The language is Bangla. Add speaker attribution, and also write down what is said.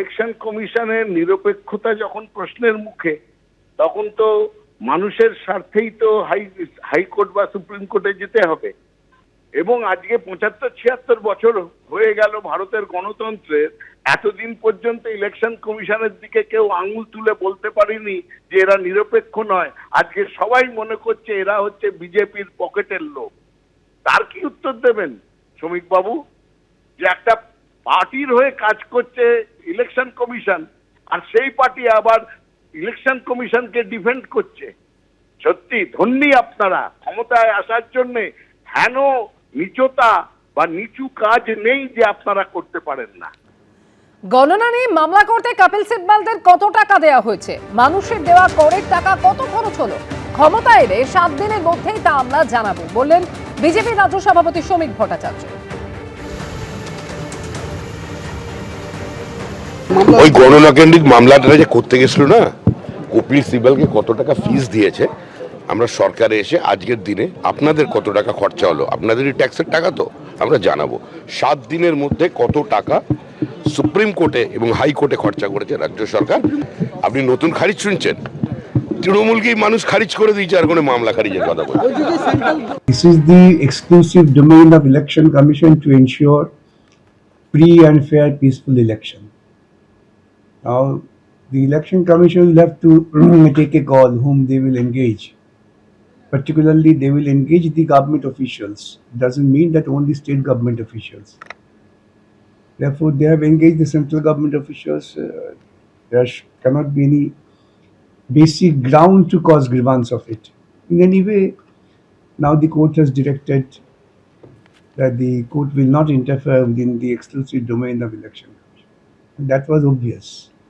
Speaker 1: ইলেকশন কমিশনের নিরপেক্ষতা যখন প্রশ্নের মুখে, তখন তো মানুষের স্বার্থেই তো হাইকোর্ট বা সুপ্রিম কোর্টে যেতে হবে। এবং আজকে 75-76 বছর হয়ে গেল ভারতের গণতন্ত্রের, এতদিন পর্যন্ত ইলেকশন কমিশনের দিকে কেউ আঙুল তুলে বলতে পারেনি যে এরা নিরপেক্ষ নয়। আজকে সবাই মনে করছে এরা হচ্ছে বিজেপির পকেটের লোক। তার কি উত্তর দেবেন শ্রমিক বাবু? যে একটা পার্টির হয়ে কাজ করছে ইলেকশন কমিশন, আর সেই পার্টি আবার ইলেকশন কমিশনকে ডিফেন্ড করছে। সত্যি ধন্যী আপনারা, ক্ষমতায় আসার জন্য হেন নিচতা বা নিচু কাজ নেই যে আপনারা করতে পারেন না।
Speaker 2: গণনা নিয়ে মামলা করতে কপিল সিব্বালদের কত টাকা দেওয়া হয়েছে, মানুষের দেওয়া করের টাকা কত খরচ হলো, ক্ষমতায় এলে 7 দিনের মধ্যেই তা আমরা জানাবো বললেন বিজেপি রাজ্য সভাপতি শ্রমিক ভট্টাচার্য।
Speaker 3: ওই গণনা কেন্দ্রিক মামলাটা যে করতে গেছিল না, কপিল সিবালকে কত টাকা ফিস দিয়েছে, আমরা সরকারে এসে আজকের দিনে আপনাদের কত টাকা খরচা হলো, আপনাদেরই ট্যাক্সের টাকা তো, আমরা জানাবো। 7 দিনের মধ্যে কত টাকা সুপ্রিম কোর্টে এবং হাইকোর্টে খরচা করেছে রাজ্য সরকার। আপনি নতুন খারিজ শুনছেন? তৃণমূলকেই মানুষ খারিজ করে দিয়েছে, আর কোনো মামলা খারিজের কথা বলছে।
Speaker 4: This is the exclusive domain of Election Commission to ensure free and fair, peaceful election. Now, the Election Commission will have to take a call whom they will engage. Particularly, they will engage the government officials. It doesn't mean that only state government officials. Therefore, they have engaged the central government officials. There cannot be any basic ground to cause grievance of it. In any way, now the court has directed that the court will not interfere within the exclusive domain of election commission. And that was obvious.